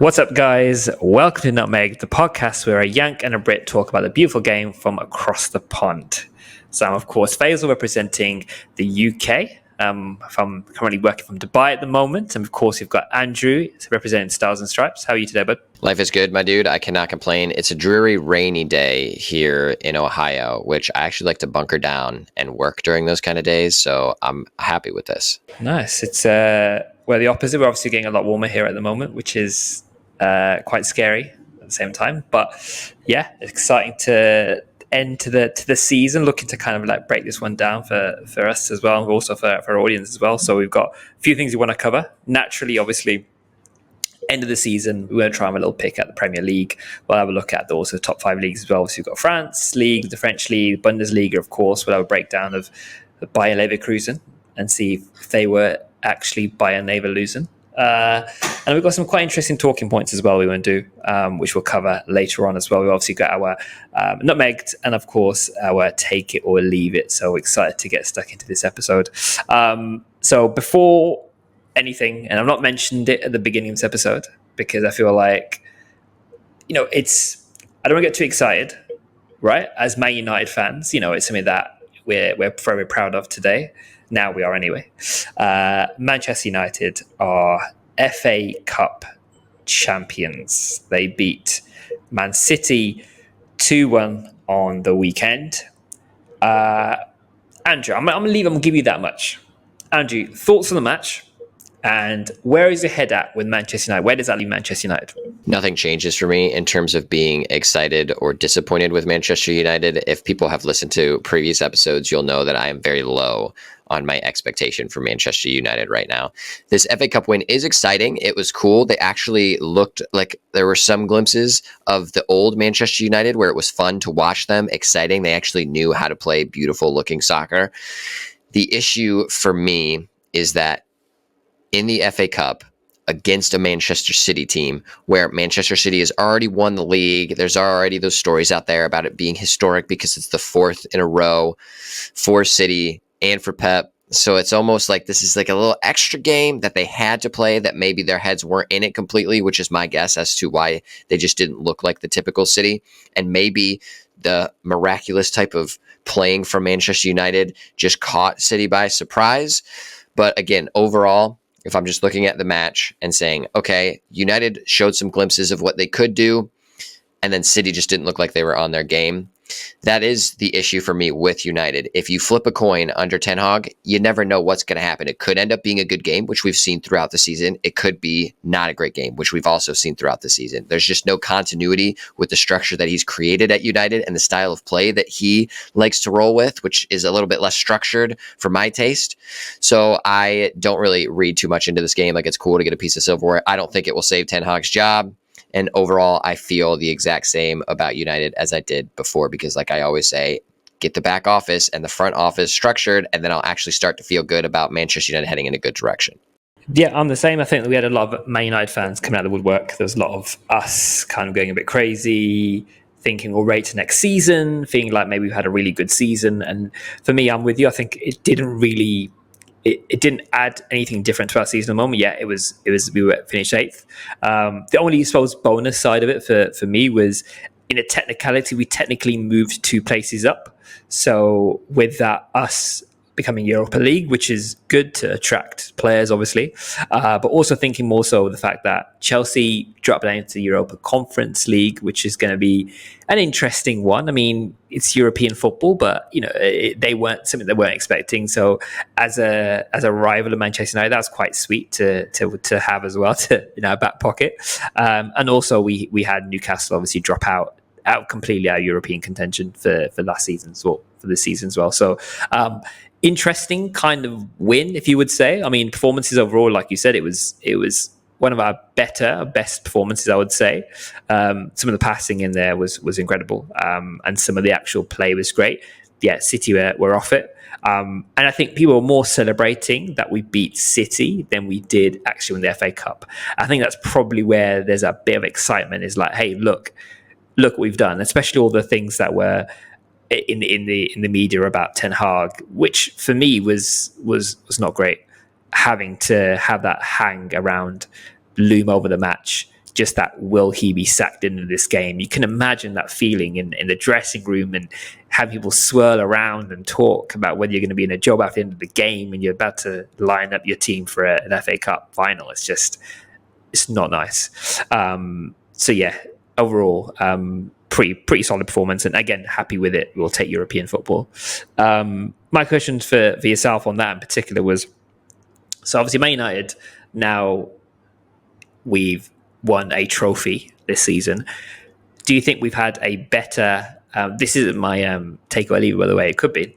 What's up, guys? Welcome to Nutmegged, the podcast where a Yank and a Brit talk about the beautiful game from across the pond. So I'm, of course, Faisal, representing the UK. I'm currently working from Dubai at the moment. And, of course, you've got Andrew representing Stars and Stripes. How are you today, bud? Life is good, my dude. I cannot complain. It's a dreary, rainy day here in Ohio, which I actually like to bunker down and work during those kind of days. So I'm happy with this. Nice. It's we're the opposite. We're obviously getting a lot warmer here at the moment, which is quite scary at the same time. But yeah, it's exciting to end to the season, looking to kind of like break this one down for us as well, and also for our audience as well. So we've got a few things we want to cover. Naturally, obviously, end of the season, we're going to try and have a little pick at the Premier League. We'll have a look at also the top 5 leagues as well. So we've got France League, the French League, Bundesliga, of course. We'll have a breakdown of the Bayer Leverkusen and see if they were actually Bayer Leverkusen. And we've got some quite interesting talking points as well we want to do, which we'll cover later on as well. We've obviously got our Nutmegged and, of course, our Take It or Leave It. So excited to get stuck into this episode. So before anything, and I've not mentioned it at the beginning of this episode because I feel like, I don't want to get too excited, right? As Man United fans, it's something that we're very proud of today. Now we are anyway. Manchester United are FA Cup champions. They beat Man City 2-1 on the weekend. Andrew, I'm going to give you that much. Andrew, thoughts on the match? And where is your head at with Manchester United? Where does that leave Manchester United? Nothing changes for me in terms of being excited or disappointed with Manchester United. If people have listened to previous episodes, you'll know that I am very low on my expectation for Manchester United right now. This FA Cup win is exciting. It was cool. They actually looked like there were some glimpses of the old Manchester United where it was fun to watch them, exciting. They actually knew how to play beautiful looking soccer. The issue for me is that in the FA Cup against a Manchester City team where Manchester City has already won the league. There's already those stories out there about it being historic because it's the 4th in a row for City and for Pep. So it's almost like this is like a little extra game that they had to play that maybe their heads weren't in it completely, which is my guess as to why they just didn't look like the typical City. And maybe the miraculous type of playing from Manchester United just caught City by surprise. But again, overall, if I'm just looking at the match and saying, okay, United showed some glimpses of what they could do, and then City just didn't look like they were on their game. That is the issue for me with United. If you flip a coin under Ten Hag, you never know what's going to happen. It could end up being a good game, which we've seen throughout the season. It could be not a great game, which we've also seen throughout the season. There's just no continuity with the structure that he's created at United and the style of play that he likes to roll with, which is a little bit less structured for my taste. So I don't really read too much into this game. Like, it's cool to get a piece of silverware. I don't think it will save Ten Hag's job. And overall, I feel the exact same about United as I did before, because like I always say, get the back office and the front office structured, and then I'll actually start to feel good about Manchester United heading in a good direction. Yeah, I'm the same. I think that we had a lot of Man United fans coming out of the woodwork. There's a lot of us kind of going a bit crazy, thinking we'll wait to next season, feeling like maybe we've had a really good season. And for me, I'm with you. I think it didn't really... It didn't add anything different to our season at the moment. Yeah, it was we were finished 8th. The only, I suppose, bonus side of it for me was, in a technicality, we technically moved 2 places up. So with that, us becoming Europa League, which is good to attract players, obviously, but also thinking more so the fact that Chelsea dropped down into the Europa Conference League, which is going to be an interesting one. I mean, it's European football, but they weren't something they weren't expecting. So as a rival of Manchester United, that's quite sweet to have as well, to in our back pocket. And also we had Newcastle obviously drop out completely our European contention for last season, or for this season as well. So interesting kind of win, if you would say. I mean, performances overall, like you said, it was one of our best performances, I would say. Some of the passing in there was incredible, and some of the actual play was great. Yeah, City were off it. And I think people were more celebrating that we beat City than we did actually win the FA Cup. I think that's probably where there's a bit of excitement, is like, hey, look what we've done, especially all the things that were in the media about Ten Hag, which for me was not great. Having to have that hang around, loom over the match, just that, will he be sacked into this game? You can imagine that feeling in the dressing room, and have people swirl around and talk about whether you're going to be in a job after the end of the game and you're about to line up your team for an FA Cup final. It's not nice. So yeah, overall, pretty solid performance, and again, happy with it. We'll take European football. My question for yourself on that in particular was, so obviously Man United, now we've won a trophy this season. Do you think we've had a better, this isn't my take or leave it, by the way, it could be.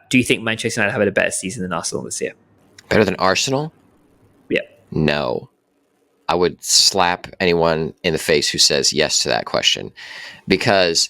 Do you think Manchester United have had a better season than Arsenal this year? Better than Arsenal? Yeah. No. I would slap anyone in the face who says yes to that question, because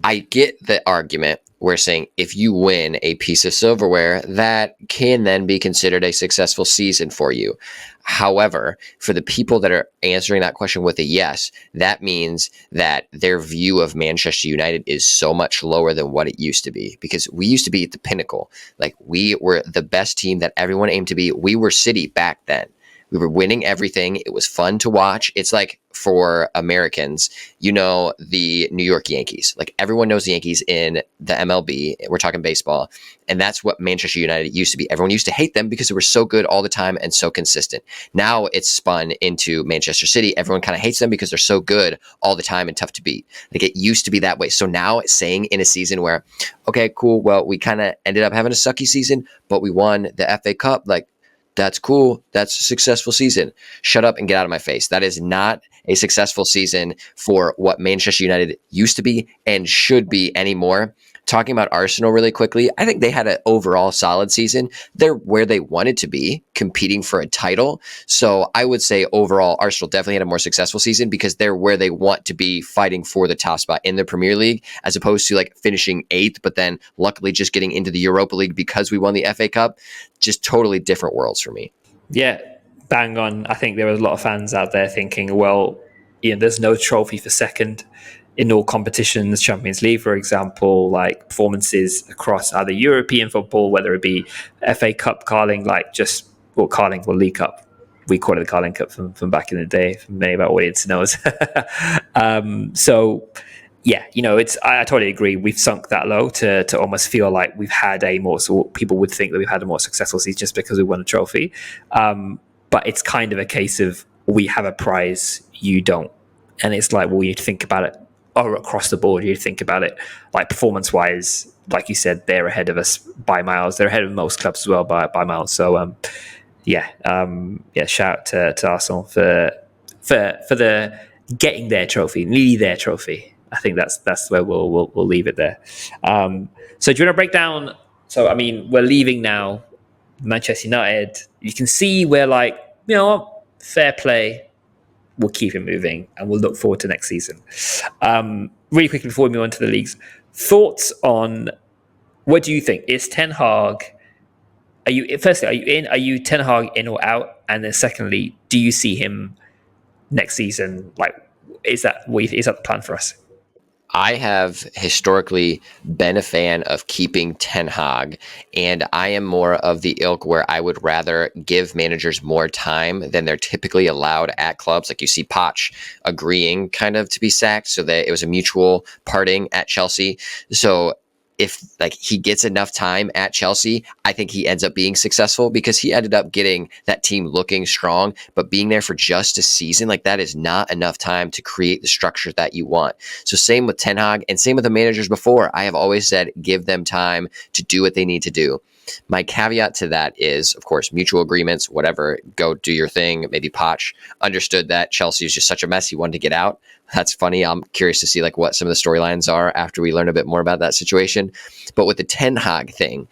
I get the argument. We're saying if you win a piece of silverware, that can then be considered a successful season for you. However, for the people that are answering that question with a yes, that means that their view of Manchester United is so much lower than what it used to be, because we used to be at the pinnacle. Like, we were the best team that everyone aimed to be. We were City back then. We were winning everything. It was fun to watch. It's like, for Americans, the New York Yankees. Like, everyone knows the Yankees in the MLB. We're talking baseball. And that's what Manchester United used to be. Everyone used to hate them because they were so good all the time and so consistent. Now it's spun into Manchester City. Everyone kind of hates them because they're so good all the time and tough to beat. Like, it used to be that way. So now it's saying in a season where, okay, cool, well, we kind of ended up having a sucky season, but we won the FA Cup. Like, that's cool. That's a successful season. Shut up and get out of my face. That is not a successful season for what Manchester United used to be and should be anymore. Talking about Arsenal really quickly, I think they had an overall solid season. They're where they wanted to be, competing for a title. So I would say overall, Arsenal definitely had a more successful season because they're where they want to be, fighting for the top spot in the Premier League, as opposed to like finishing 8th, but then luckily just getting into the Europa League because we won the FA Cup. Just totally different worlds for me. Yeah, bang on. I think there were a lot of fans out there thinking, well, there's no trophy for second in all competitions, Champions League, for example, like performances across either European football, whether it be FA Cup, Carling, League Cup. We call it the Carling Cup from back in the day, from many of our audience knows. So, yeah, I totally agree. We've sunk that low to almost feel like we've had so people would think that we've had a more successful season just because we won a trophy. But it's kind of a case of, we have a prize, you don't. And it's like, well, you think about it, or across the board, you think about it, like performance-wise, like you said, they're ahead of us by miles. They're ahead of most clubs as well by miles. So, shout out to Arsenal for the getting their trophy, nearly their trophy. I think that's where we'll leave it there. So do you want to break down? So, I mean, we're leaving now, Manchester United. You can see we're like, fair play. We'll keep it moving, and we'll look forward to next season. Really quickly before we move on to the leagues, thoughts on, what do you think? Is Ten Hag? Are you in? Are you Ten Hag in or out? And then secondly, do you see him next season? Like, is that the plan for us? I have historically been a fan of keeping Ten Hag, and I am more of the ilk where I would rather give managers more time than they're typically allowed at clubs. Like, you see Poch agreeing kind of to be sacked, so that it was a mutual parting at Chelsea. So if he gets enough time at Chelsea, I think he ends up being successful, because he ended up getting that team looking strong, but being there for just a season, that is not enough time to create the structure that you want. So same with Ten Hag, and same with the managers before. I have always said, give them time to do what they need to do. My caveat to that is, of course, mutual agreements, whatever, go do your thing. Maybe Poch understood that Chelsea was just such a mess, he wanted to get out. That's funny. I'm curious to see what some of the storylines are after we learn a bit more about that situation. But with the Ten Hag thing,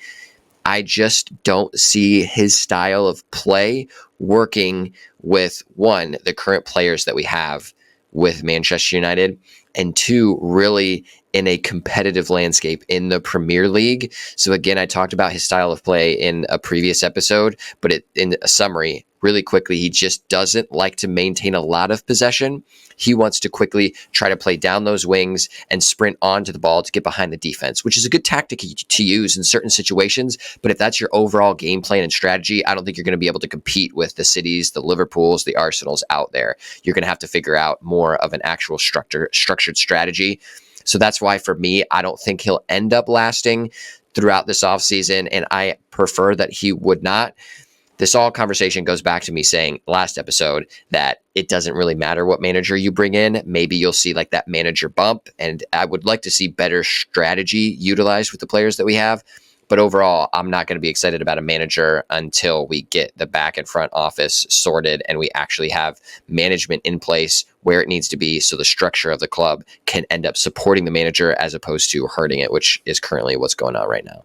I just don't see his style of play working with, one, the current players that we have with Manchester United, and two, really in a competitive landscape in the Premier League. So again, I talked about his style of play in a previous episode, but in a summary, really quickly. He just doesn't like to maintain a lot of possession. He wants to quickly try to play down those wings and sprint onto the ball to get behind the defense, which is a good tactic to use in certain situations. But if that's your overall game plan and strategy, I don't think you're going to be able to compete with the Cities, the Liverpools, the Arsenals out there. You're going to have to figure out more of an actual structured strategy. So that's why, for me, I don't think he'll end up lasting throughout this offseason, and I prefer that he would not. This all conversation goes back to me saying last episode that it doesn't really matter what manager you bring in. Maybe you'll see like that manager bump, and I would like to see better strategy utilized with the players that we have. But overall, I'm not going to be excited about a manager until we get the back and front office sorted and we actually have management in place where it needs to be, so the structure of the club can end up supporting the manager as opposed to hurting it, which is currently what's going on right now.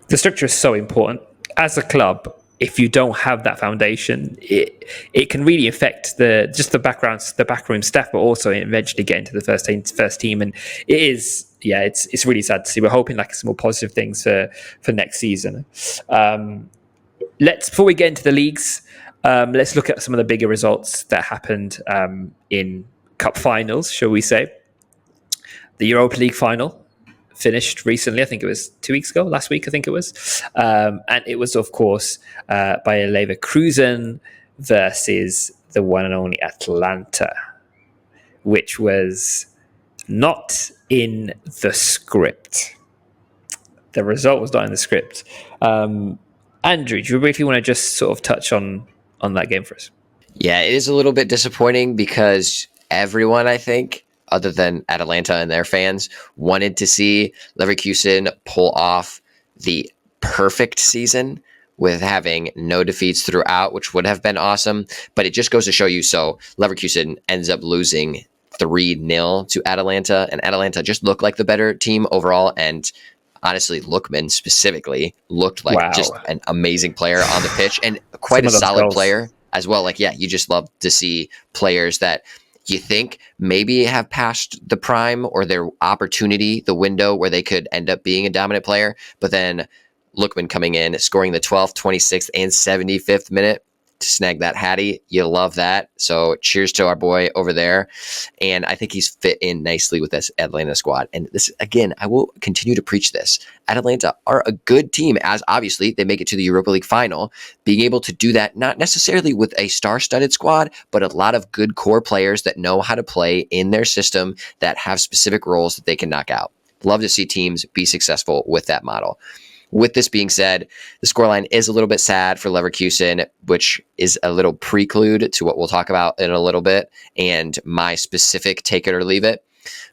The structure is so important. As a club, if you don't have that foundation, it can really affect the backroom staff, but also eventually get into the first team. And it's really sad to see. We're hoping like some more positive things for next season. Before we get into the leagues, let's look at some of the bigger results that happened in cup finals, shall we say. The Europa League final finished recently. I think it was 2 weeks ago, last week I think it was. And it was, of course, Bayer Leverkusen versus the one and only Atlanta, which was not in the script. The result was not in the script. Andrew, do you briefly want to just sort of touch on that game for us? Yeah, it is a little bit disappointing because everyone, I think, other than Atalanta and their fans, wanted to see Leverkusen pull off the perfect season with having no defeats throughout, which would have been awesome. But it just goes to show you, so Leverkusen ends up losing 3-0 to Atalanta, and Atalanta just looked like the better team overall. And honestly, Lookman specifically looked like just an amazing player on the pitch and quite a solid player as well. Like, yeah, you just love to see players that you think maybe have passed the prime or their opportunity, the window where they could end up being a dominant player. But then Lookman coming in, scoring the 12th, 26th, and 75th minute to snag that Hattie. You love that. So cheers to our boy over there. And I think he's fit in nicely with this Atlanta squad. And this, again, I will continue to preach this. Atlanta are a good team, as obviously they make it to the Europa League final. Being able to do that, not necessarily with a star-studded squad, but a lot of good core players that know how to play in their system, that have specific roles that they can knock out. Love to see teams be successful with that model. With this being said, the scoreline is a little bit sad for Leverkusen, which is a little prelude to what we'll talk about in a little bit and my specific take it or leave it.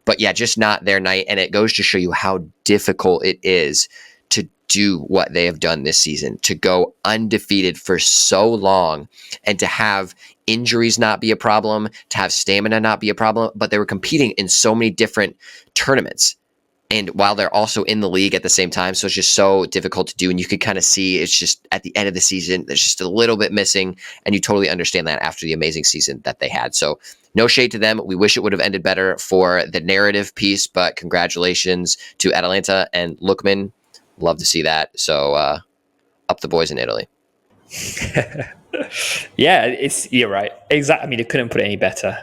But yeah, just not their night. And it goes to show you how difficult it is to do what they have done this season, to go undefeated for so long and to have injuries not be a problem, to have stamina not be a problem. But they were competing in so many different tournaments. And while they're also in the league at the same time, so it's just so difficult to do. And you could kind of see it's just at the end of the season, there's just a little bit missing. And you totally understand that after the amazing season that they had. So no shade to them. We wish it would have ended better for the narrative piece, but congratulations to Atalanta and Lookman. Love to see that. So up the boys in Italy. Yeah, you're right. Exactly. I mean, it couldn't put it any better.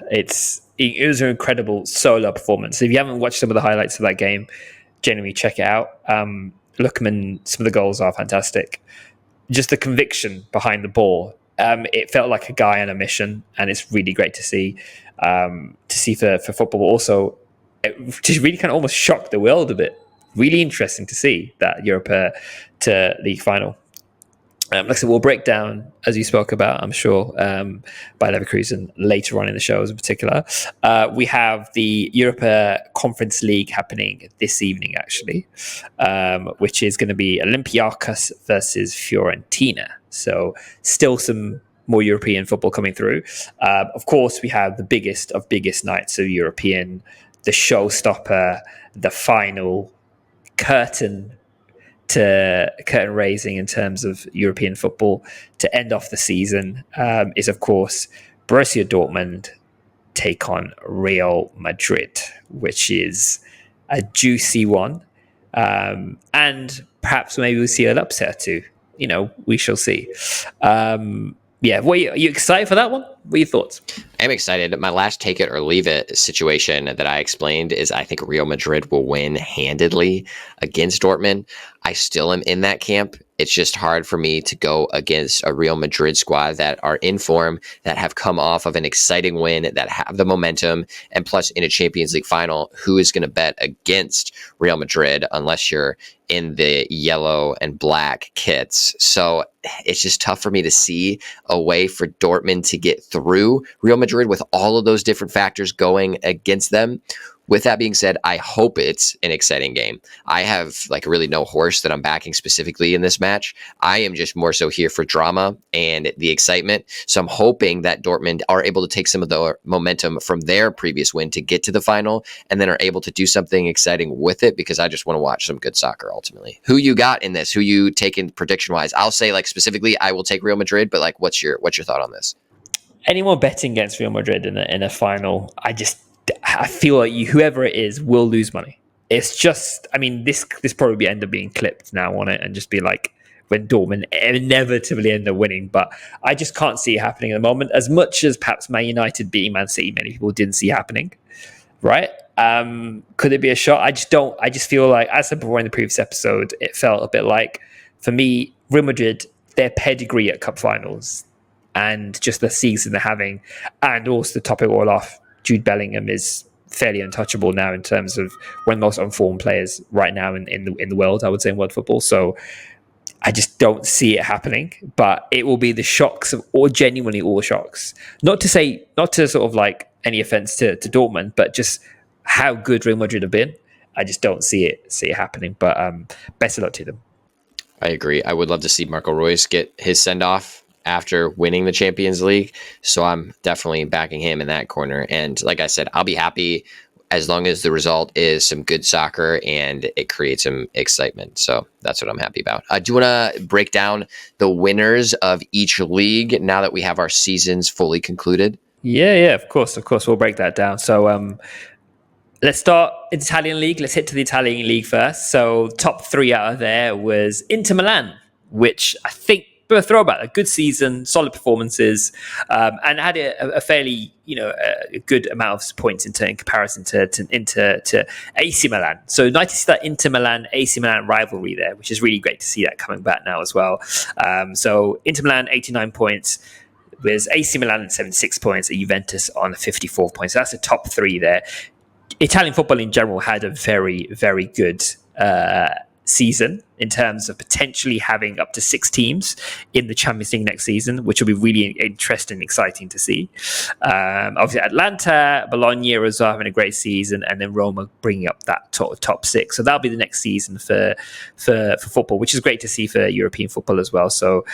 It was an incredible solo performance. If you haven't watched some of the highlights of that game, genuinely check it out. Lookman, some of the goals are fantastic. Just the conviction behind the ball. It felt like a guy on a mission, and it's really great to see for football. But also, it just really kind of almost shocked the world a bit. Really interesting to see that Europa to league final. Like I said, we'll break down, as you spoke about, I'm sure, by Leverkusen later on in the show in particular. We have the Europa Conference League happening this evening, actually, which is going to be Olympiacos versus Fiorentina. So still some more European football coming through. Of course, we have the biggest of biggest nights of European, the showstopper, the final curtain raising in terms of European football to end off the season is, of course, Borussia Dortmund take on Real Madrid, which is a juicy one. And perhaps maybe we'll see an upset too. We shall see. yeah, are you excited for that one? What are your thoughts? I'm excited. My last take it or leave it situation that I explained is I think Real Madrid will win handedly against Dortmund. I still am in that camp. It's just hard for me to go against a Real Madrid squad that are in form, that have come off of an exciting win, that have the momentum, and plus in a Champions League final, who is going to bet against Real Madrid unless you're in the yellow and black kits. So it's just tough for me to see a way for Dortmund to get through Real Madrid with all of those different factors going against them. With that being said, I hope it's an exciting game. I have like really no horse that I'm backing specifically in this match. I am just more so here for drama and the excitement. So I'm hoping that Dortmund are able to take some of the momentum from their previous win to get to the final and then are able to do something exciting with it, because I just want to watch some good soccer ultimately. Who you got in this? Who you taking prediction wise? I'll say like specifically I will take Real Madrid, but like what's your thought on this? Anyone betting against Real Madrid in a final, I feel like whoever it is will lose money. It's just, I mean, this probably end up being clipped now on it and just be like when Dortmund inevitably end up winning. But I just can't see it happening at the moment. As much as perhaps Man United beating Man City, many people didn't see happening, right? Could it be a shot? I just don't. I just feel like, as I said before in the previous episode, it felt a bit like, for me, Real Madrid, their pedigree at cup finals and just the season they're having, and also to top it all off, Jude Bellingham is fairly untouchable now in terms of one of the most unformed players right now in the world, I would say, in world football. So I just don't see it happening, but it will be the shocks of, or genuinely all shocks. Not to sort of like any offense to Dortmund, but just how good Real Madrid have been. I just don't see it happening, but best of luck to them. I agree. I would love to see Marco Reus get his send off after winning the Champions League. So I'm definitely backing him in that corner. And like I said, I'll be happy as long as the result is some good soccer and it creates some excitement. So that's what I'm happy about. Do you want to break down the winners of each league now that we have our seasons fully concluded? Yeah, of course. We'll break that down. So let's start Italian league. Let's hit to the Italian league first. So top three out of there was Inter Milan, which I think a throwback, a good season, solid performances, and had a fairly, a good amount of points in comparison to AC Milan. So nice to see that Inter Milan AC Milan rivalry there, which is really great to see that coming back now as well. So Inter Milan 89 points. With AC Milan at 76 points, and Juventus on 54 points. So that's the top three there. Italian football in general had a very, very good season in terms of potentially having up to 6 teams in the Champions League next season, which will be really interesting and exciting to see. Obviously, Atlanta, Bologna as well having a great season, and then Roma bringing up that top 6. So that'll be the next season for football, which is great to see for European football as well. So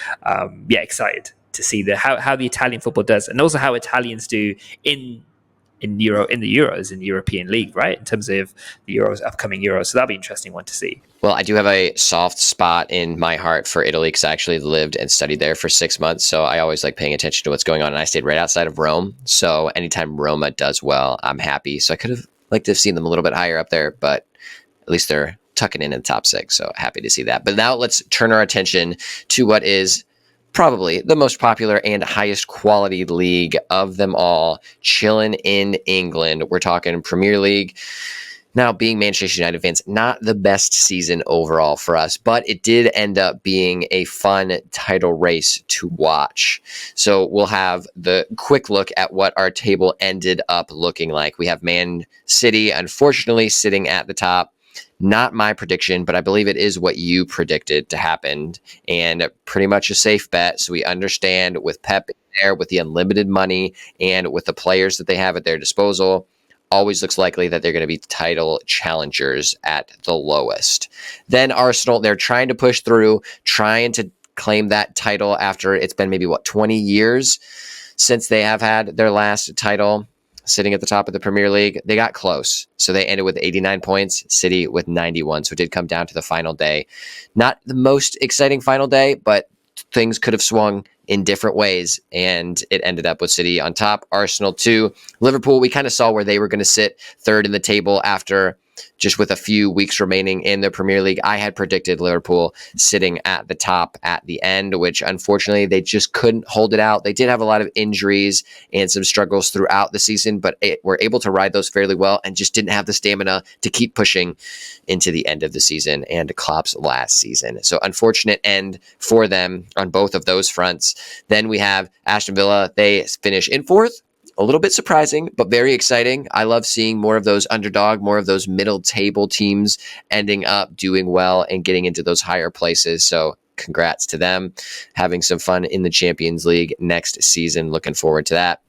excited to see how the Italian football does, and also how Italians do in the Euros in the European League, right? In terms of the upcoming Euros. So that'll be an interesting one to see. Well, I do have a soft spot in my heart for Italy because I actually lived and studied there for 6 months. So I always like paying attention to what's going on. And I stayed right outside of Rome. So anytime Roma does well, I'm happy. So I could have liked to have seen them a little bit higher up there, but at least they're tucking in the top 6. So happy to see that. But now let's turn our attention to what is probably the most popular and highest quality league of them all, chilling in England. We're talking Premier League. Now, being Manchester United fans, not the best season overall for us, but it did end up being a fun title race to watch. So we'll have the quick look at what our table ended up looking like. We have Man City, unfortunately, sitting at the top. Not my prediction, but I believe it is what you predicted to happen, and pretty much a safe bet. So we understand with Pep there, with the unlimited money, and with the players that they have at their disposal, always looks likely that they're going to be title challengers at the lowest. Then Arsenal, they're trying to push through, trying to claim that title after it's been maybe, 20 years since they have had their last title. Sitting at the top of the Premier League, they got close. So they ended with 89 points, City with 91. So it did come down to the final day. Not the most exciting final day, but things could have swung in different ways. And it ended up with City on top, Arsenal 2. Liverpool, we kind of saw where they were going to sit third in the table after just with a few weeks remaining in the Premier League. I had predicted Liverpool sitting at the top at the end, which unfortunately they just couldn't hold it out. They did have a lot of injuries and some struggles throughout the season, but were able to ride those fairly well and just didn't have the stamina to keep pushing into the end of the season and Klopp's last season. So unfortunate end for them on both of those fronts. Then we have Aston Villa. They finish in fourth. A little bit surprising, but very exciting. I love seeing more of those underdog, more of those middle table teams ending up doing well and getting into those higher places. So congrats to them. Having some fun in the Champions League next season. Looking forward to that.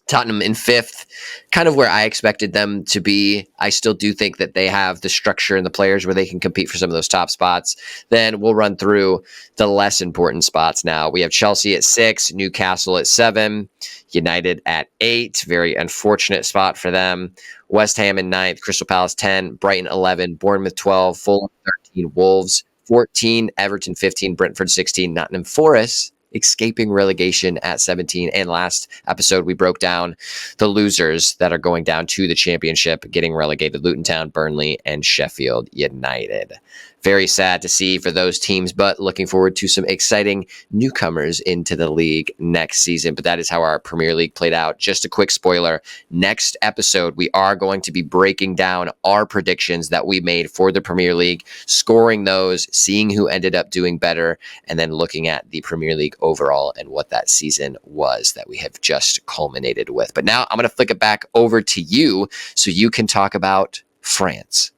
Tottenham in fifth, kind of where I expected them to be. I still do think that they have the structure and the players where they can compete for some of those top spots. Then we'll run through the less important spots now. We have Chelsea at 6, Newcastle at 7, United at 8. Very unfortunate spot for them. West Ham in 9th, Crystal Palace 10, Brighton 11, Bournemouth 12, Fulham 13, Wolves 14, Everton 15, Brentford 16, Nottingham Forest escaping relegation at 17. And last episode, we broke down the losers that are going down to the championship, getting relegated: Luton Town, Burnley, and Sheffield United. Very sad to see for those teams, but looking forward to some exciting newcomers into the league next season. But that is how our Premier League played out. Just a quick spoiler. Next episode, we are going to be breaking down our predictions that we made for the Premier League, scoring those, seeing who ended up doing better, and then looking at the Premier League overall and what that season was that we have just culminated with. But now I'm going to flick it back over to you so you can talk about France.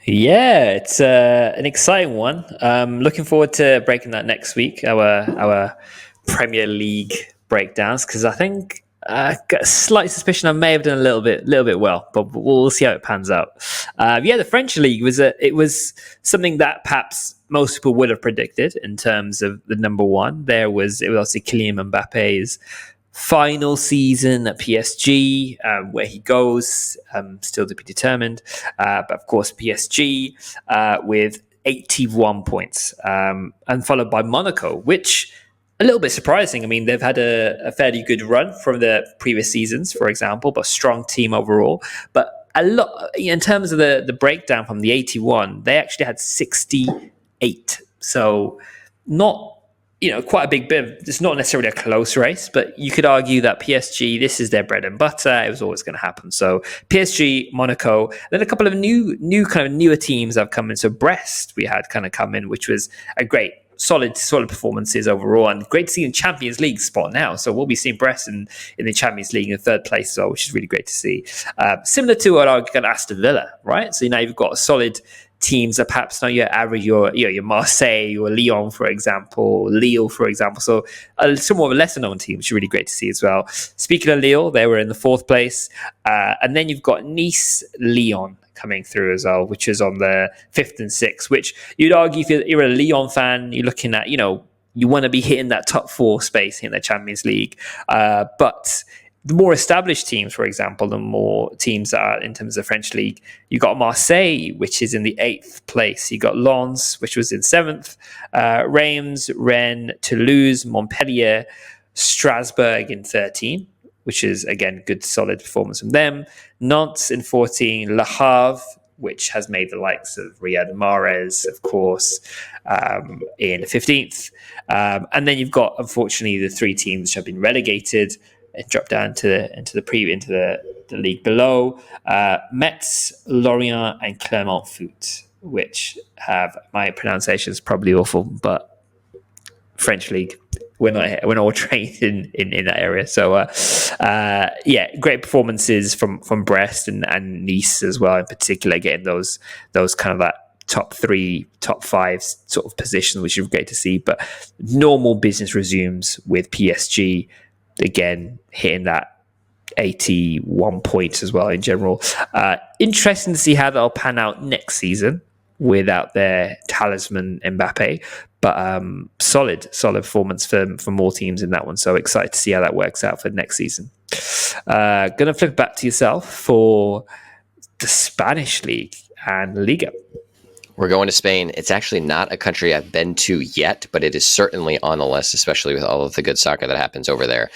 Yeah, it's an exciting one. Looking forward to breaking that next week, our Premier League breakdowns, because I think I got a slight suspicion I may have done a little bit well, but we'll see how it pans out. The French league it was something that perhaps most people would have predicted in terms of the number one. It was obviously Kylian Mbappe's final season at PSG, where he goes, still to be determined. But of course, PSG with 81 points, and followed by Monaco, which a little bit surprising. I mean, they've had a fairly good run from the previous seasons, for example, but a strong team overall. But a lot in terms of the breakdown from the 81, they actually had 68. So not quite a big bit. It's not necessarily a close race, but you could argue that PSG, this is their bread and butter. It was always going to happen. So PSG, Monaco, then a couple of newer teams have come in. So Brest, we had kind of come in, which was a great, solid performances overall, and great to see in Champions League spot now. So we'll be seeing Brest in the Champions League in third place, so which is really great to see. Similar to what I got Aston Villa, right? So now you've got a solid teams that perhaps not your average, your Marseille or Lyon, for example, Lille, for example. So some more of a lesser known team, which is really great to see as well. Speaking of Lille, they were in the fourth place. And then you've got Nice, Lyon coming through as well, which is on the fifth and sixth, which you'd argue if you're a Lyon fan, you're looking at, you want to be hitting that top four space in the Champions League. But the more established teams, for example, the more teams that are in terms of the French league, you got Marseille, which is in the 8th place. You got Lens, which was in 7th. Reims, Rennes, Toulouse, Montpellier, Strasbourg in 13, which is, again, good, solid performance from them. Nantes in 14, Le Havre, which has made the likes of Riyad Mahrez, of course, in 15th. And then you've got, unfortunately, the three teams which have been relegated and dropped down into the league below. Metz, Lorient, and Clermont Foot, which have, my pronunciation is probably awful, but French league, we're not all trained in that area. So great performances from Brest and Nice as well, in particular, getting those kind of that top 3, top 5 sort of positions, which is great to see. But normal business resumes with PSG, again hitting that 81 points as well in general. Interesting to see how that'll pan out next season without their talisman Mbappe, but solid performance for more teams in that one. So excited to see how that works out for next season. Gonna flip back to yourself for the Spanish league and Liga. We're going to Spain. It's actually not a country I've been to yet, but it is certainly on the list, especially with all of the good soccer that happens over there.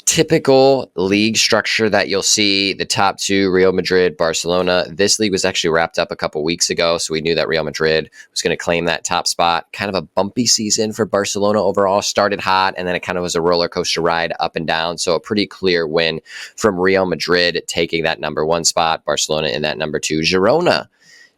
typical league structure that you'll see. The top two, Real Madrid, Barcelona. This league was actually wrapped up a couple weeks ago, so we knew that Real Madrid was going to claim that top spot. Kind of a bumpy season for Barcelona overall. Started hot, and then it kind of was a roller coaster ride up and down. So a pretty clear win from Real Madrid taking that number 1 spot. Barcelona in that number 2. Girona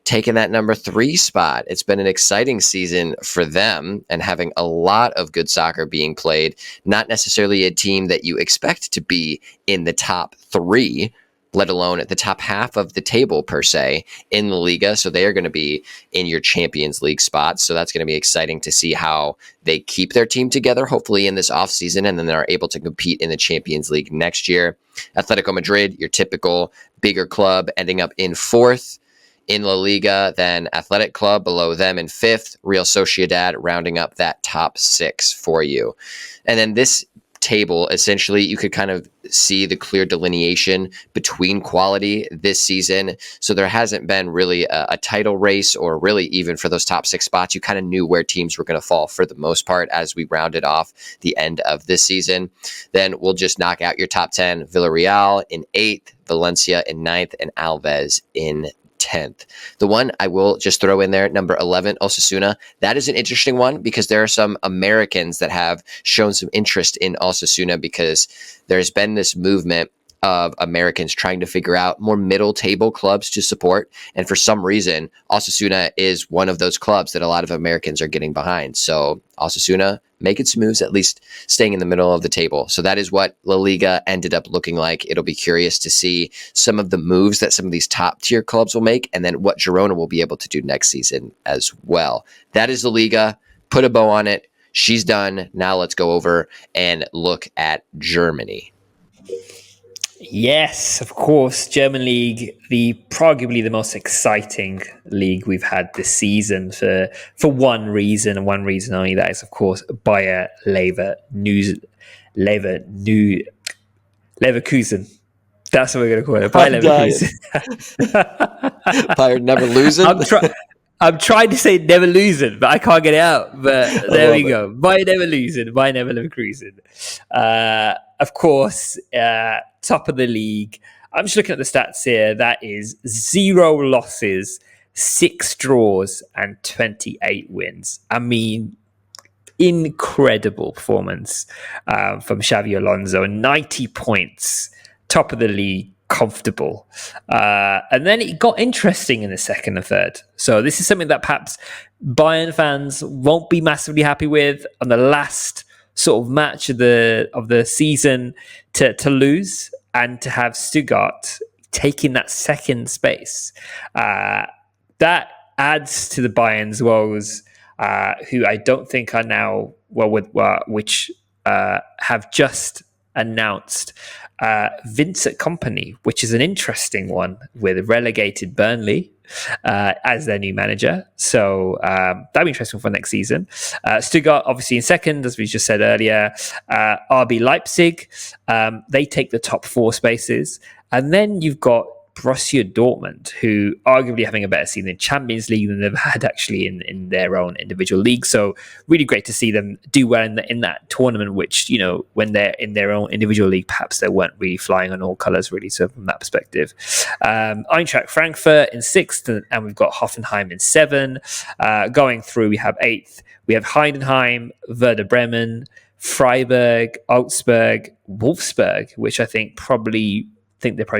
taking that number 3 spot. It's been an exciting season for them and having a lot of good soccer being played. Not necessarily a team that you expect to be in the top 3, let alone at the top half of the table per se in the Liga. So they are going to be in your Champions League spots. So that's going to be exciting to see how they keep their team together, hopefully in this offseason, and then they're able to compete in the Champions League next year. Atletico Madrid, your typical bigger club, ending up in 4th. In La Liga, then Athletic Club below them in 5th, Real Sociedad rounding up that top 6 for you. And then this table, essentially, you could kind of see the clear delineation between quality this season. So there hasn't been really a title race, or really even for those top 6 spots. You kind of knew where teams were going to fall for the most part as we rounded off the end of this season. Then we'll just knock out your top 10. Villarreal in 8th, Valencia in 9th, and Alves in 10th. The one I will just throw in there, number 11, Osasuna. That is an interesting one because there are some Americans that have shown some interest in Osasuna because there's been this movement of Americans trying to figure out more middle table clubs to support. And for some reason, Osasuna is one of those clubs that a lot of Americans are getting behind. So Osasuna making some moves, at least staying in the middle of the table. So that is what La Liga ended up looking like. It'll be curious to see some of the moves that some of these top tier clubs will make, and then what Girona will be able to do next season as well. That is La Liga. Put a bow on it. She's done. Now let's go over and look at Germany. Yes, of course. German league, arguably the most exciting league we've had this season for one reason, and one reason only. That is, of course, Bayer Leverkusen. That's what we're going to call it. Bayer Leverkusen. Bayer never losing. I'm trying to say never losing, but I can't get it out. But there we go. Bayer never losing. Bayer never Leverkusen. Of course, top of the league. I'm just looking at the stats here. That is 0 losses, 6 draws, and 28 wins. I mean, incredible performance from Xavi Alonso. 90 points, top of the league, comfortable. And then it got interesting in the second and third. So this is something that perhaps Bayern fans won't be massively happy with on the last sort of match of the season to lose and to have Stuttgart taking that second space. That adds to the Bayern's woes, who I don't think are now which have just announced Vincent Kompany, which is an interesting one, with relegated Burnley as their new manager. So that'll be interesting for next season. Stuttgart, obviously, in second, as we just said earlier. RB Leipzig, they take the top 4 spaces. And then you've got Borussia Dortmund, who arguably having a better season in Champions League than they've had actually in their own individual league. So really great to see them do well in that tournament, which, you know, when they're in their own individual league, perhaps they weren't really flying on all colours, really. So from that perspective, Eintracht Frankfurt in 6th, and we've got Hoffenheim in 7. Going through, we have 8th. We have Heidenheim, Werder Bremen, Freiburg, Augsburg, Wolfsburg, which I think they probably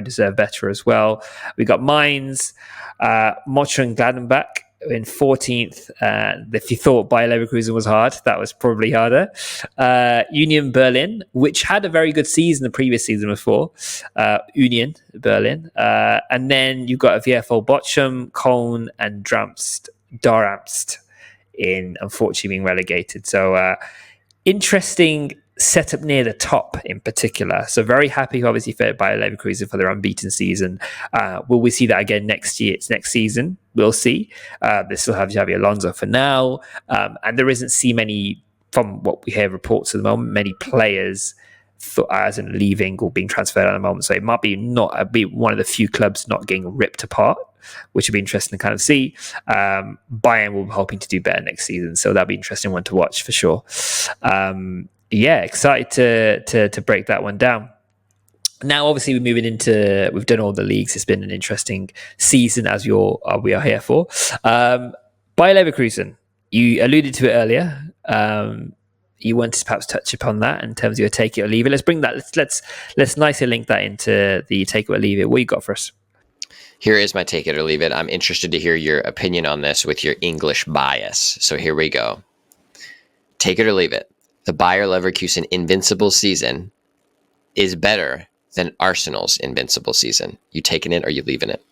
deserve better as well. We got Mainz, Mönchengladbach in 14th. If you thought Bayer Leverkusen was hard, that was probably harder. Union Berlin, which had a very good season the previous season before. Union Berlin. And then you've got VfL Bochum, Köln, and Darmstadt in, unfortunately, being relegated. So interesting setup near the top in particular. So very happy, obviously, for Bayer Leverkusen for their unbeaten season. Will we see that again next season? We'll see. They still have Xavi Alonso for now. And there isn't many, from what we hear reports at the moment, many players as in leaving or being transferred at the moment. So it might be one of the few clubs not getting ripped apart, which would be interesting to kind of see. Bayern will be hoping to do better next season. So that'll be an interesting one to watch for sure. Yeah, excited to break that one down. Now, obviously, we've done all the leagues. It's been an interesting season, as we are here for. Bayer Leverkusen, you alluded to it earlier. You wanted to perhaps touch upon that in terms of your take it or leave it. Let's bring that. Let's nicely link that into the take it or leave it. What you got for us? Here is my take it or leave it. I'm interested to hear your opinion on this with your English bias. So here we go. Take it or leave it. The Bayer Leverkusen invincible season is better than Arsenal's invincible season. You taking it or you leaving it?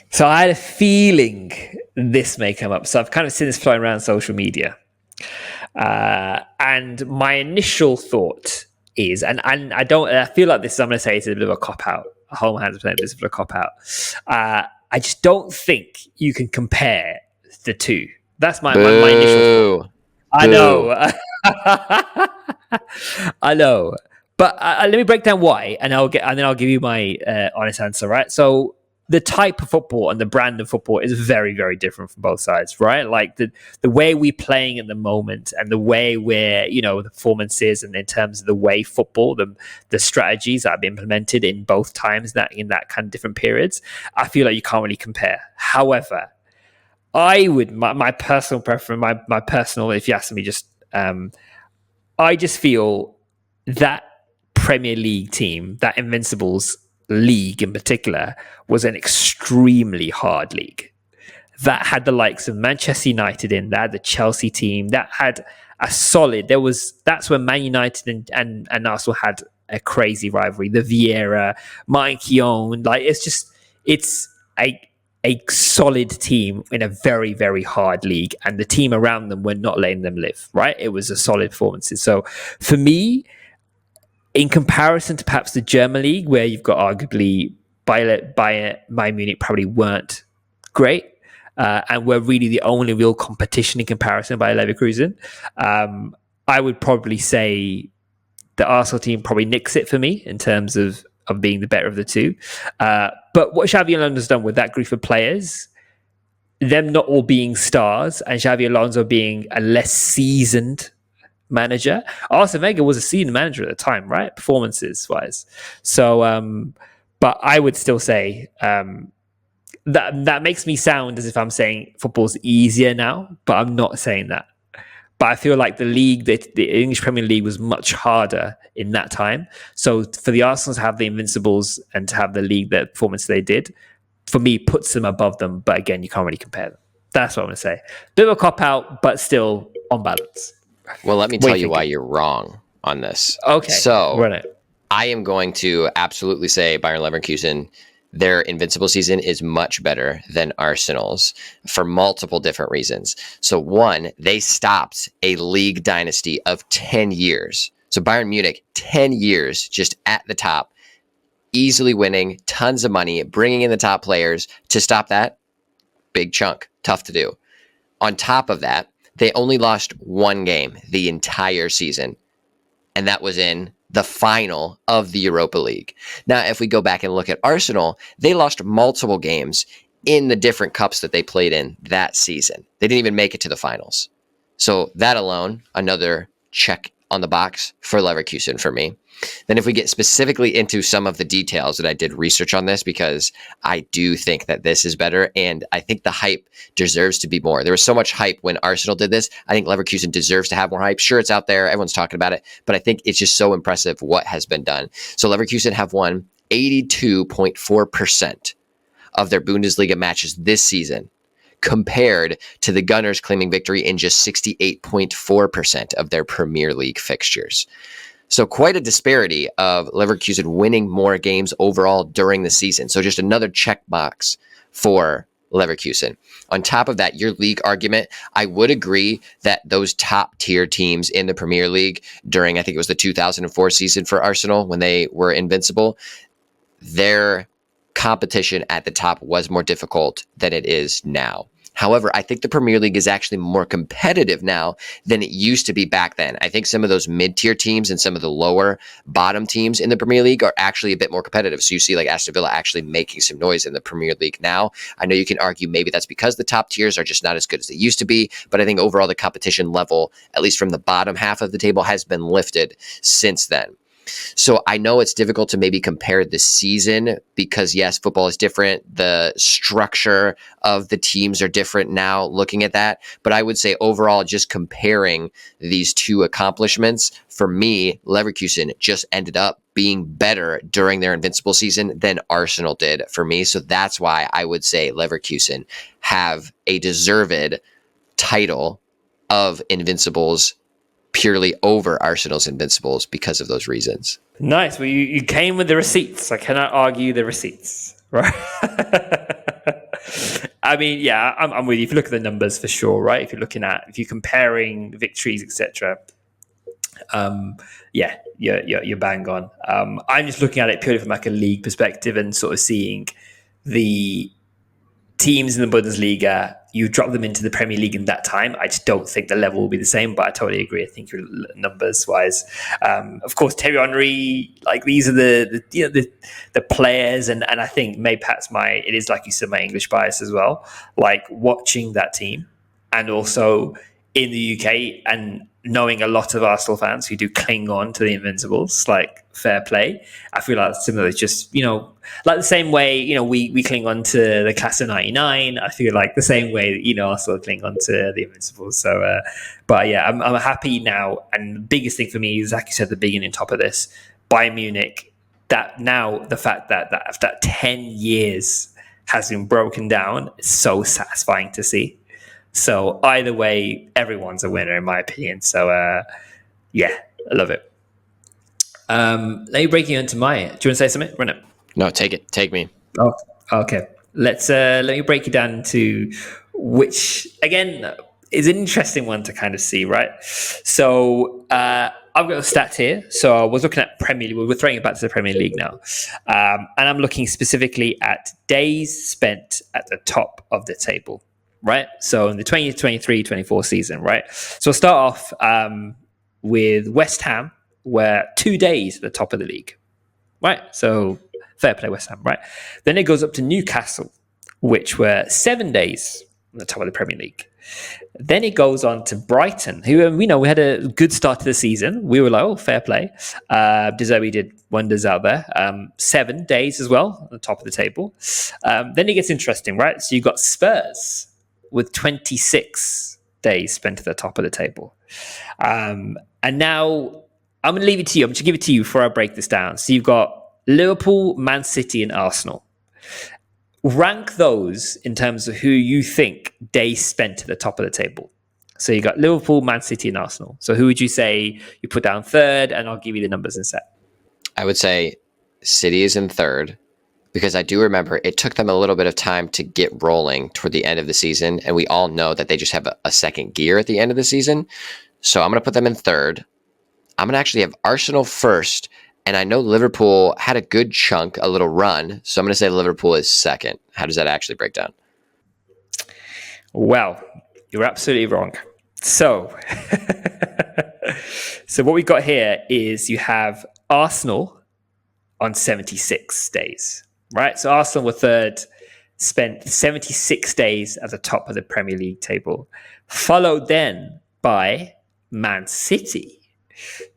So I had a feeling this may come up. So I've kind of seen this flying around social media. And my initial thought is, and I feel like this, I'm going to say it's a bit of a cop-out. A whole hands percent this is a cop-out. I just don't think you can compare the two. That's my initial thought. I know. I know. But let me break down why, and then I'll give you my honest answer, right? So the type of football and the brand of football is very, very different from both sides, right? Like the way we're playing at the moment and the way the performances and in terms of the way football, the strategies that have been implemented in both times, that in that kind of different periods, I feel like you can't really compare. However, I would, my personal preference, my personal, if you ask me, I just feel that Premier League team, that Invincibles league in particular, was an extremely hard league. That had the likes of Manchester United in, that had the Chelsea team, that had a solid, that's when Man United and Arsenal had a crazy rivalry. The Vieira, Mike Keown, it's a solid team in a very, very hard league, and the team around them were not letting them live, right? It was a solid performance. So for me, in comparison to perhaps the German league, where you've got arguably Bayern Munich probably weren't great, and were really the only real competition in comparison by Leverkusen, I would probably say the Arsenal team probably nicks it for me in terms of being the better of the two. But what Xabi Alonso's done with that group of players, them not all being stars, and Xabi Alonso being a less seasoned manager. Arsene Wenger was a senior manager at the time, right? Performances wise. So, but I would still say that makes me sound as if I'm saying football's easier now, but I'm not saying that. But I feel like the English Premier League was much harder in that time. So for the Arsenal to have the Invincibles and to have the league, the performance they did, for me, puts them above them. But again, you can't really compare them. That's what I'm going to say. Bit of a cop-out, but still on balance. Well, let me tell you why you're wrong on this. Okay. So I am going to absolutely say Bayern Leverkusen, their invincible season is much better than Arsenal's for multiple different reasons. So one, they stopped a league dynasty of 10 years. So Bayern Munich, 10 years just at the top, easily winning, tons of money, bringing in the top players. To stop that, big chunk, tough to do. On top of that, they only lost one game the entire season, and that was in the final of the Europa League. Now, if we go back and look at Arsenal, they lost multiple games in the different cups that they played in that season. They didn't even make it to the finals. So that alone, another check on the box for Leverkusen for me. Then if we get specifically into some of the details, that I did research on this because I do think that this is better, and I think the hype deserves to be more. There was so much hype when Arsenal did this. I think Leverkusen deserves to have more hype. Sure, it's out there. Everyone's talking about it, but I think it's just so impressive what has been done. So Leverkusen have won 82.4% of their Bundesliga matches this season, compared to the Gunners claiming victory in just 68.4% of their Premier League fixtures. So quite a disparity of Leverkusen winning more games overall during the season. So just another checkbox for Leverkusen. On top of that, your league argument, I would agree that those top tier teams in the Premier League during, I think it was the 2004 season for Arsenal when they were invincible, their competition at the top was more difficult than it is now. However, I think the Premier League is actually more competitive now than it used to be back then. I think some of those mid-tier teams and some of the lower bottom teams in the Premier League are actually a bit more competitive. So you see like Aston Villa actually making some noise in the Premier League now. I know you can argue maybe that's because the top tiers are just not as good as they used to be, but I think overall the competition level, at least from the bottom half of the table, has been lifted since then. So I know it's difficult to maybe compare the season because, yes, football is different. The structure of the teams are different now looking at that. But I would say overall, just comparing these two accomplishments, for me, Leverkusen just ended up being better during their invincible season than Arsenal did for me. So that's why I would say Leverkusen have a deserved title of Invincibles purely over Arsenal's Invincibles because of those reasons. Nice. Well, you came with the receipts. I cannot argue the receipts, right? I mean, yeah, I'm with you. If you look at the numbers, for sure, right? If you're comparing victories, etc. Yeah, you're bang on. I'm just looking at it purely from like a league perspective and sort of seeing the teams in the Bundesliga, you drop them into the Premier League in that time. I just don't think the level will be the same, but I totally agree. I think your numbers wise, of course, Thierry Henry, like these are the players, and I think maybe perhaps it is like you said, my English bias as well. Like watching that team, and also in the UK, and knowing a lot of Arsenal fans who do cling on to the Invincibles, like fair play. I feel like similar. It's just, like the same way, we cling on to the class of '99. I feel like the same way that, Arsenal cling on to the Invincibles. So, but yeah, I'm happy now. And the biggest thing for me is, like you said at the beginning, top of this, Bayern Munich, that now the fact that after 10 years has been broken down is so satisfying to see. So either way, everyone's a winner in my opinion. So yeah, I love it. Let me break you into do you want to say something? Run it. No, take me. Oh, okay. Let me break you down to which again is an interesting one to kind of see, right? So I've got a stat here. So I was looking at Premier League. We're throwing it back to the Premier League now, and I'm looking specifically at days spent at the top of the table. Right, so in the 2023-24 season, right? So I'll start off with West Ham, where 2 days at the top of the league, right? So fair play, West Ham, right? Then it goes up to Newcastle, which were 7 days at the top of the Premier League. Then it goes on to Brighton, who we had a good start to the season. We were like, oh, fair play. De Zerbi did wonders out there. 7 days as well at the top of the table. Then it gets interesting, right? So you've got Spurs with 26 days spent at the top of the table. And now I'm going to leave it to you. I'm going to give it to you before I break this down. So you've got Liverpool, Man City, and Arsenal. Rank those in terms of who you think days spent at the top of the table. So you got Liverpool, Man City, and Arsenal. So who would you say you put down third? And I'll give you the numbers instead. I would say City is in third, because I do remember it took them a little bit of time to get rolling toward the end of the season. And we all know that they just have a second gear at the end of the season. So I'm going to put them in third. I'm going to actually have Arsenal first. And I know Liverpool had a good chunk, a little run. So I'm going to say Liverpool is second. How does that actually break down? Well, you're absolutely wrong. So, so what we got here is you have Arsenal on 76 days. Right, so Arsenal were third, spent 76 days at the top of the Premier League table, followed then by Man City,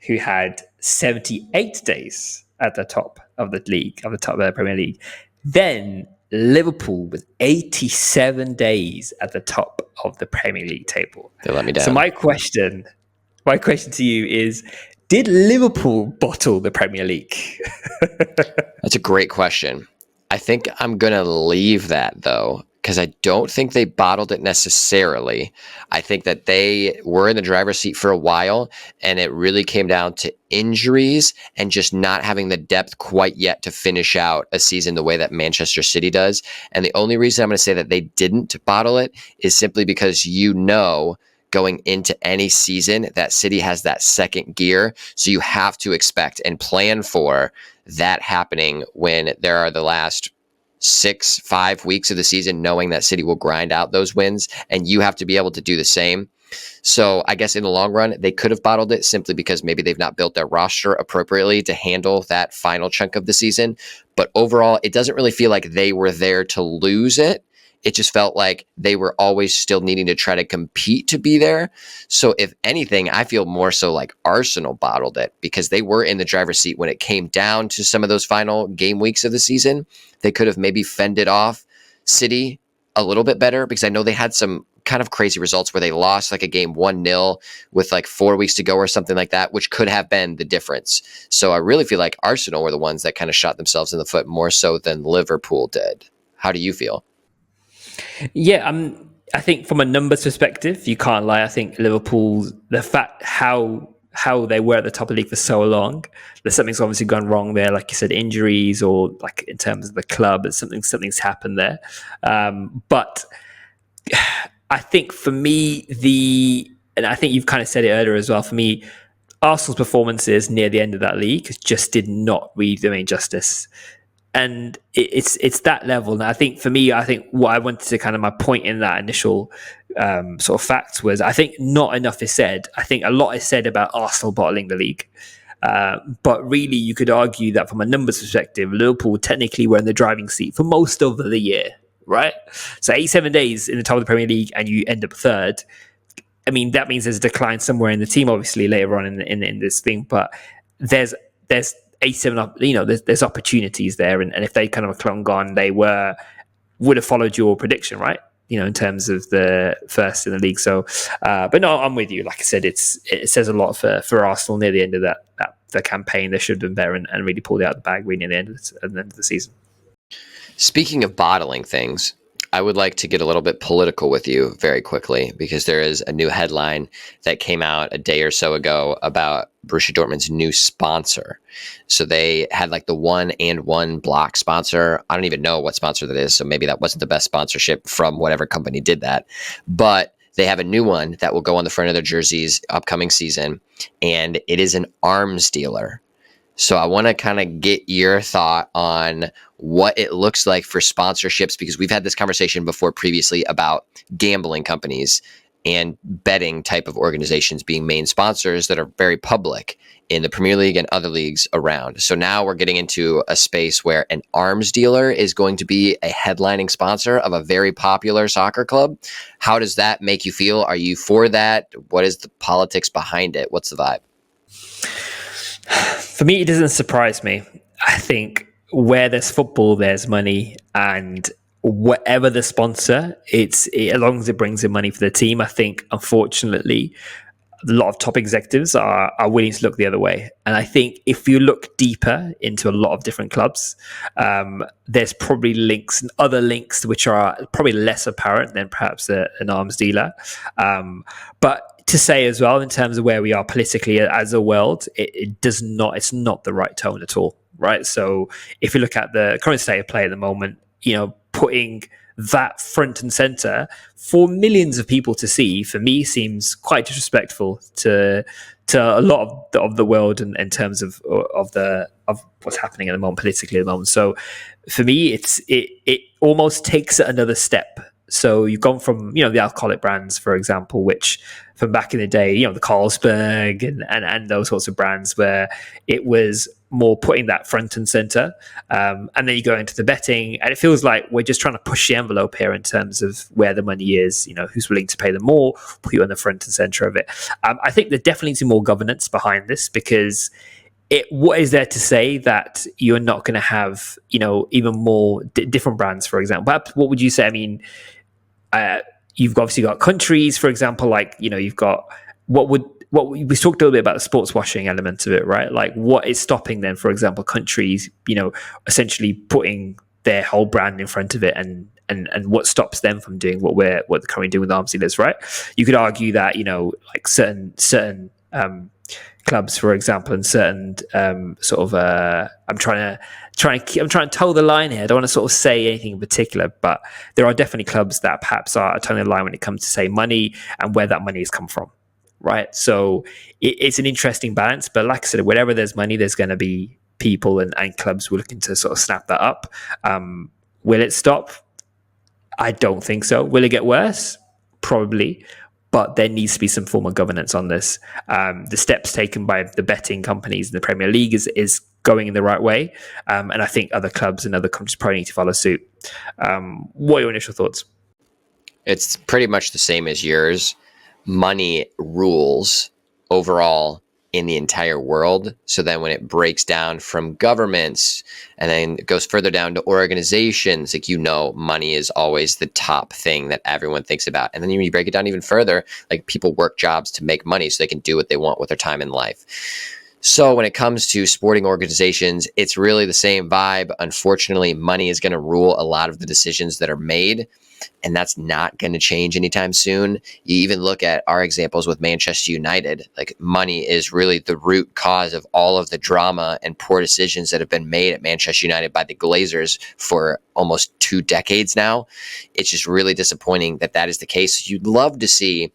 who had 78 days at the top of the league, at the top of the Premier League. Then Liverpool with 87 days at the top of the Premier League table. They let me down. So my question to you is, did Liverpool bottle the Premier League? That's a great question. I think I'm going to leave that, though, because I don't think they bottled it necessarily. I think that they were in the driver's seat for a while, and it really came down to injuries and just not having the depth quite yet to finish out a season the way that Manchester City does. And the only reason I'm going to say that they didn't bottle it is simply because going into any season that City has that second gear. So you have to expect and plan for that happening when there are the last 5 weeks of the season knowing that City will grind out those wins, and you have to be able to do the same. So I guess in the long run, they could have bottled it simply because maybe they've not built their roster appropriately to handle that final chunk of the season. But overall, it doesn't really feel like they were there to lose it. It just felt like they were always still needing to try to compete to be there. So if anything, I feel more so like Arsenal bottled it because they were in the driver's seat when it came down to some of those final game weeks of the season. They could have maybe fended off City a little bit better because I know they had some kind of crazy results where they lost like a game 1-0 with like 4 weeks to go or something like that, which could have been the difference. So I really feel like Arsenal were the ones that kind of shot themselves in the foot more so than Liverpool did. How do you feel? Yeah, I think from a numbers perspective, you can't lie. I think Liverpool, the fact how they were at the top of the league for so long, there's something's obviously gone wrong there. Like you said, injuries or like in terms of the club, something's happened there. But I think for me, and I think you've kind of said it earlier as well. For me, Arsenal's performances near the end of that league just did not read them justice. And it's that level. And I think for me, I think what I wanted to kind of my point in that initial sort of facts was I think not enough is said. I think a lot is said about Arsenal bottling the league. But really, you could argue that from a numbers perspective, Liverpool technically were in the driving seat for most of the year, right? So 87 days in the top of the Premier League and you end up third. I mean, that means there's a decline somewhere in the team, obviously, later on in this thing. But there's 87 up, there's opportunities there, and if they kind of clung on, they would have followed your prediction, right? In terms of the first in the league. So, but no, I'm with you. Like I said, it says a lot for Arsenal near the end of the campaign. They should have been better and really pulled it out of the bag really at the end of the season. Speaking of bottling things, I would like to get a little bit political with you very quickly because there is a new headline that came out a day or so ago about Borussia Dortmund's new sponsor. So they had like the 1&1 block sponsor. I don't even know what sponsor that is, so maybe that wasn't the best sponsorship from whatever company did that. But they have a new one that will go on the front of their jerseys upcoming season, and it is an arms dealer. So I want to kind of get your thought on what it looks like for sponsorships, because we've had this conversation before previously about gambling companies and betting type of organizations being main sponsors that are very public in the Premier League and other leagues around. So now we're getting into a space where an arms dealer is going to be a headlining sponsor of a very popular soccer club. How does that make you feel? Are you for that? What is the politics behind it? What's the vibe? For me, it doesn't surprise me. I think where there's football, there's money, and whatever the sponsor, as long as it brings in money for the team. I think, unfortunately, a lot of top executives are willing to look the other way. And I think if you look deeper into a lot of different clubs, there's probably other links which are probably less apparent than perhaps an arms dealer. But to say as well, in terms of where we are politically as a world, it's not the right tone at all, right? So if you look at the current state of play at the moment, putting that front and center for millions of people to see, for me, seems quite disrespectful to a lot of the world in terms of what's happening at the moment politically at the moment. So for me, it almost takes it another step. So you've gone from the alcoholic brands, for example, which from back in the day, the Carlsberg and those sorts of brands, where it was more putting that front and center, and then you go into the betting, and it feels like we're just trying to push the envelope here in terms of where the money is. Who's willing to pay them more, put you on the front and center of it. I think there definitely needs more governance behind this, because what is there to say that you're not going to have even more different brands, for example? Perhaps what would you say? I mean, you've obviously got countries, for example, like you've got what we talked a little bit about the sports washing element of it, right? Like, what is stopping then, for example, countries essentially putting their whole brand in front of it, and what stops them from doing what they're currently doing with arms dealers, right? You could argue that like certain clubs, for example, and certain sort of I'm trying to toe the line here. I don't want to sort of say anything in particular, but there are definitely clubs that perhaps are toeing the line when it comes to, say, money and where that money has come from, right? So it's an interesting balance, but like I said, wherever there's money, there's going to be people and clubs who are looking to sort of snap that up. Will it stop? I don't think so. Will it get worse? Probably. But there needs to be some form of governance on this. The steps taken by the betting companies in the Premier League is going in the right way. And I think other clubs and other countries probably need to follow suit. What are your initial thoughts? It's pretty much the same as yours. Money rules overall in the entire world. So then when it breaks down from governments and then it goes further down to organizations, like, money is always the top thing that everyone thinks about. And then you break it down even further, like, people work jobs to make money so they can do what they want with their time in life. So when it comes to sporting organizations, it's really the same vibe. Unfortunately, money is going to rule a lot of the decisions that are made, and that's not going to change anytime soon. You even look at our examples with Manchester United. Like, money is really the root cause of all of the drama and poor decisions that have been made at Manchester United by the Glazers for almost 2 decades now. It's just really disappointing that that is the case. You'd love to see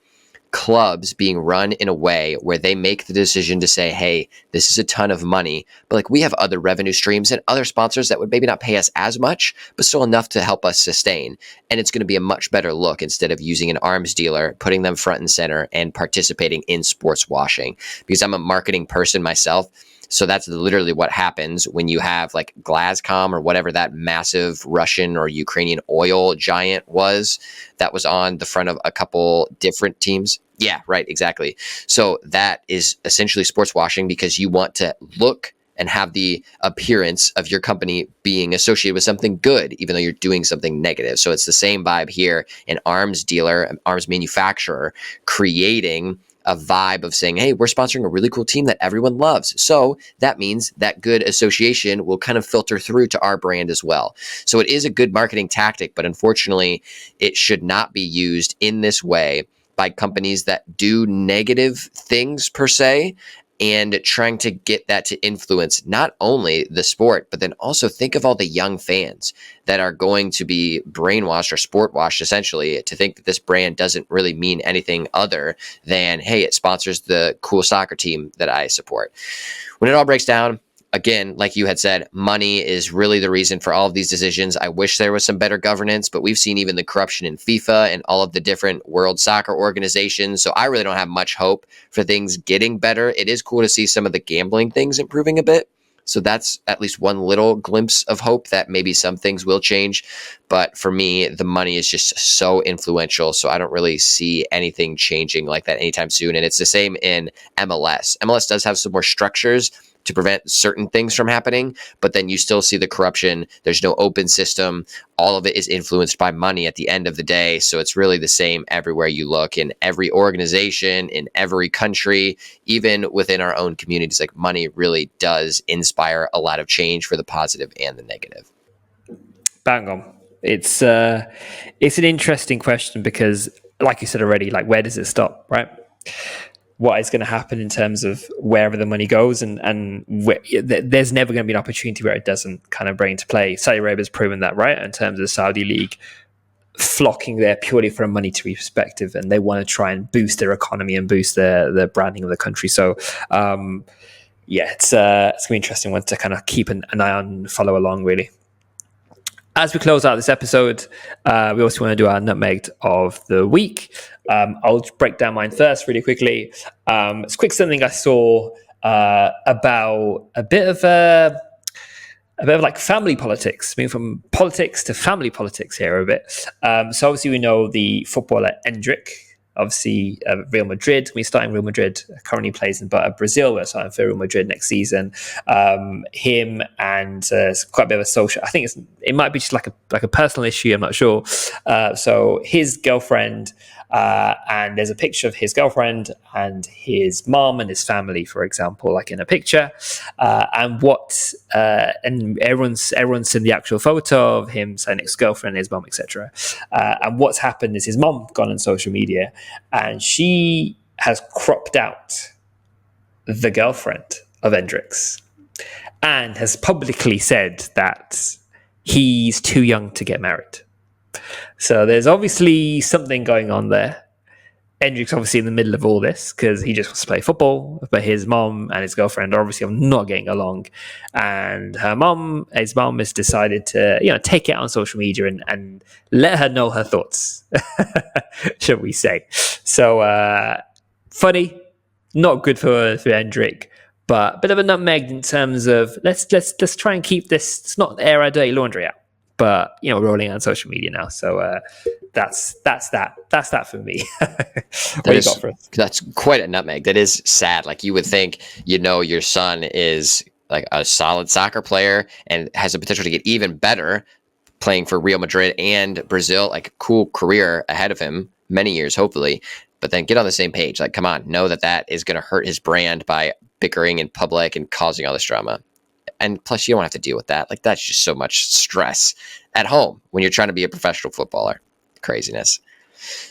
clubs being run in a way where they make the decision to say, hey, this is a ton of money, but like, we have other revenue streams and other sponsors that would maybe not pay us as much, but still enough to help us sustain. And it's going to be a much better look instead of using an arms dealer, putting them front and center and participating in sports washing. Because I'm a marketing person myself. So that's literally what happens when you have like Gazprom or whatever that massive Russian or Ukrainian oil giant was that was on the front of a couple different teams. Yeah, right, exactly. So that is essentially sports washing, because you want to look and have the appearance of your company being associated with something good, even though you're doing something negative. So it's the same vibe here. An arms dealer, an arms manufacturer creating a vibe of saying, hey, we're sponsoring a really cool team that everyone loves. So that means that good association will kind of filter through to our brand as well. So it is a good marketing tactic, but unfortunately, it should not be used in this way by companies that do negative things per se, and trying to get that to influence not only the sport, but then also think of all the young fans that are going to be brainwashed or sport washed, essentially, to think that this brand doesn't really mean anything other than, hey, it sponsors the cool soccer team that I support. When it all breaks down, again, like you had said, money is really the reason for all of these decisions. I wish there was some better governance, but we've seen even the corruption in FIFA and all of the different world soccer organizations. So I really don't have much hope for things getting better. It is cool to see some of the gambling things improving a bit. So that's at least one little glimpse of hope that maybe some things will change. But for me, the money is just so influential. So I don't really see anything changing like that anytime soon. And it's the same in MLS. MLS does have some more structures to prevent certain things from happening, but then you still see the corruption. There's no open system. All of it is influenced by money at the end of the day. So it's really the same everywhere you look, in every organization, in every country, even within our own communities. Like, money really does inspire a lot of change for the positive and the negative. Bang on. It's an interesting question because, like you said already, like, where does it stop, right? What is going to happen in terms of wherever the money goes, and there's never going to be an opportunity where it doesn't kind of bring into play. Saudi Arabia has proven that, right? In terms of the Saudi League flocking there purely from a monetary perspective, and they want to try and boost their economy and boost their branding of the country. So, it's going to be interesting one to kind of keep an eye on and follow along, really. As we close out this episode, we also want to do our Nutmegged of the week. I'll break down mine first really quickly. It's quick something I saw about a bit of like family politics, moving from politics to family politics here a bit. So obviously we know the footballer Endrick, obviously Real Madrid. We're starting Real Madrid, currently plays in Brazil. We're starting for Real Madrid next season. Him and it's quite a bit of a social. I think it might be just like a personal issue. I'm not sure. So his girlfriend, and there's a picture of his girlfriend and his mom and his family, for example, like in a picture. And everyone's seen the actual photo of him saying ex-girlfriend, his mom, etc. And what's happened is his mom gone on social media and she has cropped out the girlfriend of Endrick's and has publicly said that he's too young to get married. So there's obviously something going on there. Endrick's obviously in the middle of all this because he just wants to play football, but his mom and his girlfriend are obviously not getting along, and his mom has decided to take it on social media and let her know her thoughts, shall we say? So funny, not good for Endrick, but a bit of a nutmeg in terms of let's try and keep this. It's not air our dirty laundry out, but rolling on social media now. So that's that for me. What do you got for us? That's quite a nutmeg. That is sad. Like, you would think, your son is like a solid soccer player and has the potential to get even better playing for Real Madrid and Brazil, like a cool career ahead of him, many years, hopefully. But then get on the same page. Like, come on, know that is going to hurt his brand by bickering in public and causing all this drama. And plus, you don't have to deal with that. Like, that's just so much stress at home when you're trying to be a professional footballer. Craziness.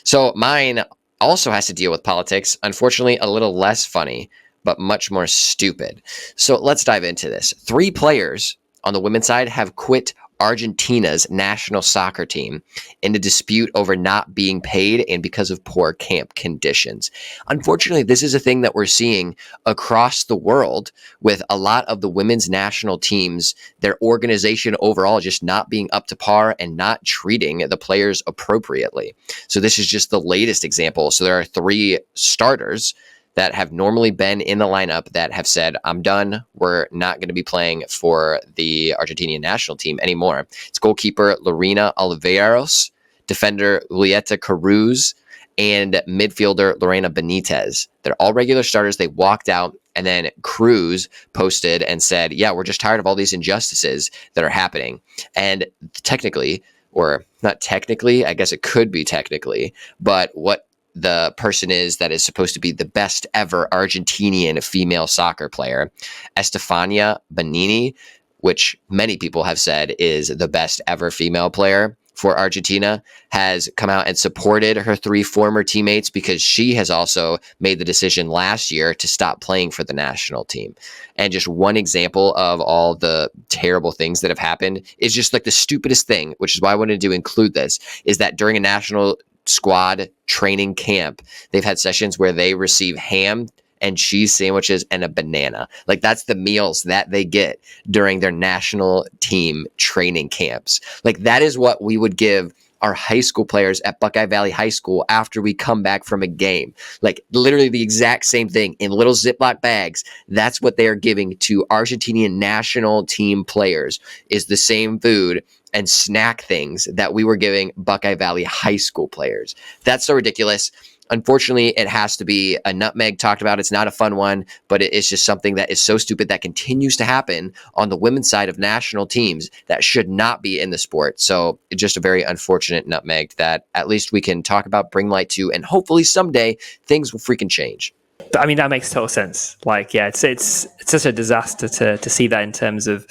So mine also has to deal with politics. Unfortunately, a little less funny, but much more stupid. So let's dive into this. 3 players on the women's side have quit Argentina's national soccer team in a dispute over not being paid and because of poor camp conditions. Unfortunately, this is a thing that we're seeing across the world with a lot of the women's national teams, their organization overall just not being up to par and not treating the players appropriately. So this is just the latest example. So there are 3 starters that have normally been in the lineup that have said, I'm done. We're not going to be playing for the Argentinian national team anymore. It's goalkeeper Lorena Oliveros, defender Julieta Cruz, and midfielder Lorena Benitez. They're all regular starters. They walked out, and then Cruz posted and said, yeah, we're just tired of all these injustices that are happening. And technically, or not technically, I guess it could be technically, but what the person that is supposed to be the best ever Argentinian female soccer player, Estefania Benini, which many people have said is the best ever female player for Argentina, has come out and supported her 3 former teammates because she has also made the decision last year to stop playing for the national team. And just one example of all the terrible things that have happened is just like the stupidest thing, which is why I wanted to include this, is that during a national squad training camp, they've had sessions where they receive ham and cheese sandwiches and a banana. Like, that's the meals that they get during their national team training camps. Like, that is what we would give our high school players at Buckeye Valley High School after we come back from a game. Like, literally the exact same thing in little Ziploc bags. That's what they are giving to Argentinian national team players, is the same food and snack things that we were giving Buckeye Valley High School players. That's so ridiculous. Unfortunately, it has to be a nutmeg talked about. It's not a fun one, but it is just something that is so stupid that continues to happen on the women's side of national teams that should not be in the sport. So it's just a very unfortunate nutmeg that at least we can talk about, bring light to, and hopefully someday things will freaking change. I mean, that makes total sense. Like, yeah, it's such a disaster to see that in terms of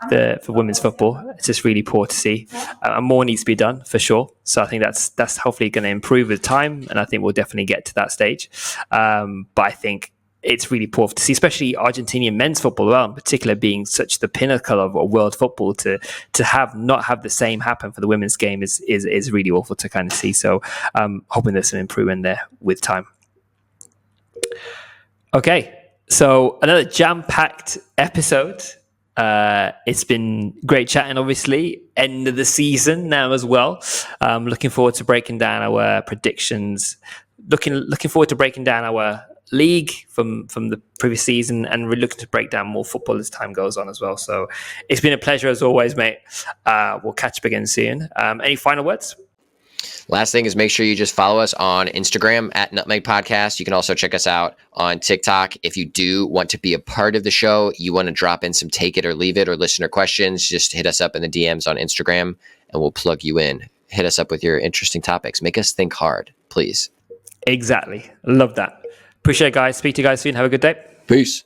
for women's football. It's just really poor to see. And more needs to be done for sure. So I think that's hopefully going to improve with time, and I think we'll definitely get to that stage. But I think it's really poor to see, especially Argentinian men's football as well, in particular, being such the pinnacle of world football. To not have the same happen for the women's game is really awful to kind of see. So hoping there's some improvement there with time. Okay, so another jam-packed episode. It's been great chatting, obviously. End of the season now as well. Looking forward to breaking down our predictions. Looking forward to breaking down our league from the previous season, and we're looking to break down more football as time goes on as well. So it's been a pleasure as always, mate. We'll catch up again soon. Any final words? Last thing is, make sure you just follow us on Instagram at Nutmeg Podcast. You can also check us out on TikTok. If you do want to be a part of the show, you want to drop in some take it or leave it or listener questions, just hit us up in the DMs on Instagram and we'll plug you in. Hit us up with your interesting topics. Make us think hard, please. Exactly. Love that. Appreciate it, guys. Speak to you guys soon. Have a good day. Peace.